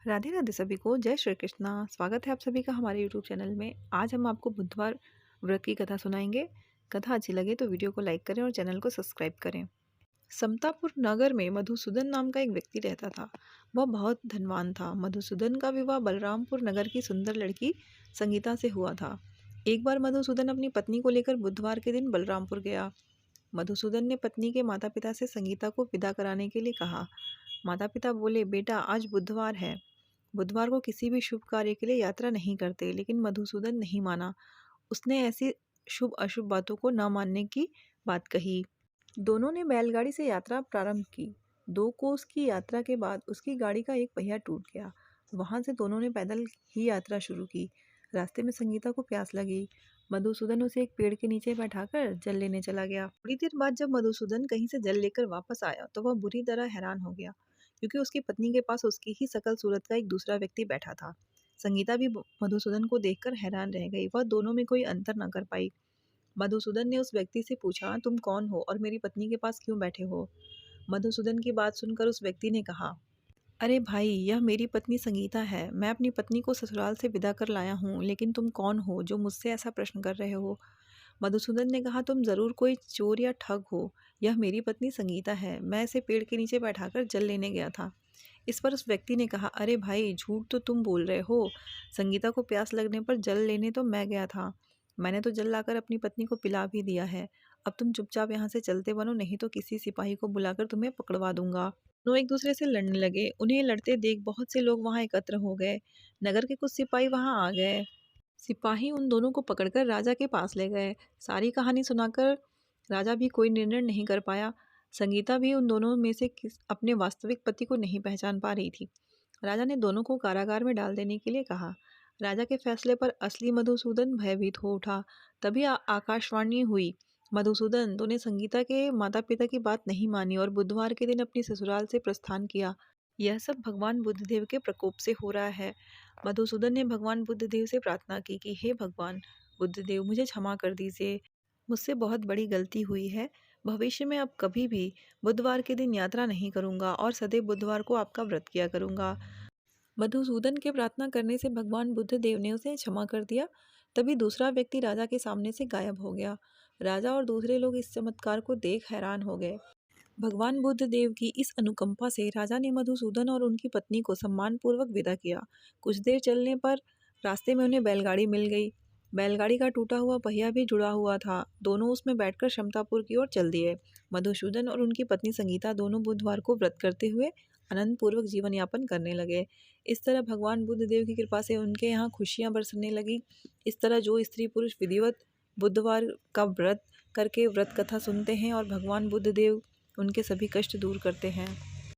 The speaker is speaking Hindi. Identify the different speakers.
Speaker 1: राधे राधे सभी को। जय श्री कृष्णा। स्वागत है आप सभी का हमारे यूट्यूब चैनल में। आज हम आपको बुधवार व्रत की कथा सुनाएंगे। कथा अच्छी लगे तो वीडियो को लाइक करें और चैनल को सब्सक्राइब करें। समतापुर नगर में मधुसूदन नाम का एक व्यक्ति रहता था। वह बहुत धनवान था। मधुसूदन का विवाह बलरामपुर नगर की सुंदर लड़की संगीता से हुआ था। एक बार मधुसूदन अपनी पत्नी को लेकर बुधवार के दिन बलरामपुर गया। मधुसूदन ने पत्नी के माता पिता से संगीता को विदा कराने के लिए कहा। माता पिता बोले, बेटा आज बुधवार है, बुधवार को किसी भी शुभ कार्य के लिए यात्रा नहीं करते। लेकिन मधुसूदन नहीं माना। उसने ऐसी शुभ अशुभ बातों को न मानने की बात कही। दोनों ने बैलगाड़ी से यात्रा प्रारंभ की। 2 कोस की यात्रा के बाद उसकी गाड़ी का एक पहिया टूट गया। वहां से दोनों ने पैदल ही यात्रा शुरू की। रास्ते में संगीता को प्यास लगी। मधुसूदन उसे एक पेड़ के नीचे बैठाकर जल लेने चला गया। थोड़ी देर बाद जब मधुसूदन कहीं से जल लेकर वापस आया तो वह बुरी तरह हैरान हो गया, क्योंकि उसकी पत्नी के पास उसकी ही शकल सूरत का एक दूसरा व्यक्ति बैठा था। संगीता भी मधुसूदन को देखकर हैरान रह गई। वह दोनों में कोई अंतर न कर पाई। मधुसूदन ने उस व्यक्ति से पूछा, तुम कौन हो और मेरी पत्नी के पास क्यों बैठे हो? मधुसूदन की बात सुनकर उस व्यक्ति ने कहा, अरे भाई, यह मेरी पत्नी संगीता है। मैं अपनी पत्नी को ससुराल से विदा कर लाया हूँ, लेकिन तुम कौन हो जो मुझसे ऐसा प्रश्न कर रहे हो? मधुसूदन ने कहा, तुम जरूर कोई चोर या ठग हो। यह मेरी पत्नी संगीता है। मैं इसे पेड़ के नीचे बैठाकर जल लेने गया था। इस पर उस व्यक्ति ने कहा, अरे भाई, झूठ तो तुम बोल रहे हो। संगीता को प्यास लगने पर जल लेने तो मैं गया था। मैंने तो जल लाकर अपनी पत्नी को पिला भी दिया है। अब तुम चुपचाप यहाँ से चलते बनो, नहीं तो किसी सिपाही को बुलाकर तुम्हें पकड़वा दूंगा। दोनों एक दूसरे से लड़ने लगे। उन्हें लड़ते देख बहुत से लोग वहां एकत्र हो गए। नगर के कुछ सिपाही वहां आ गए। सिपाही उन दोनों को पकड़कर राजा के पास ले गए। सारी कहानी सुनाकर राजा भी कोई निर्णय नहीं कर पाया। संगीता भी उन दोनों में से अपने वास्तविक पति को नहीं पहचान पा रही थी। राजा ने दोनों को कारागार में डाल देने के लिए कहा। राजा के फैसले पर असली मधुसूदन भयभीत हो उठा। तभी आकाशवाणी हुई, मधुसूदन, तूने संगीता के माता पिता की बात नहीं मानी और बुधवार के दिन अपनी ससुराल से प्रस्थान किया। यह सब भगवान बुद्धदेव के प्रकोप से हो रहा है। मधुसूदन ने भगवान बुद्धदेव से प्रार्थना की कि हे भगवान बुद्धदेव, मुझे क्षमा कर दीजिए। मुझसे बहुत बड़ी गलती हुई है। भविष्य में अब कभी भी बुधवार के दिन यात्रा नहीं करूंगा और सदैव बुधवार को आपका व्रत किया करूंगा। मधुसूदन के प्रार्थना करने से भगवान बुद्ध देव ने उसे क्षमा कर दिया। तभी दूसरा व्यक्ति राजा के सामने से गायब हो गया। राजा और दूसरे लोग इस चमत्कार को देख हैरान हो गए। भगवान बुद्ध देव की इस अनुकंपा से राजा ने मधुसूदन और उनकी पत्नी को सम्मानपूर्वक विदा किया। कुछ देर चलने पर रास्ते में उन्हें बैलगाड़ी मिल गई। बैलगाड़ी का टूटा हुआ पहिया भी जुड़ा हुआ था। दोनों उसमें बैठकर समतापुर की ओर चल दिए। मधुसूदन और उनकी पत्नी संगीता दोनों बुधवार को व्रत करते हुए आनंद पूर्वक जीवन यापन करने लगे। इस तरह भगवान बुद्ध देव की कृपा से उनके यहाँ खुशियाँ बरसने लगी। इस तरह जो स्त्री पुरुष विधिवत बुधवार का व्रत करके व्रत कथा सुनते हैं और भगवान बुद्ध देव उनके सभी कष्ट दूर करते हैं।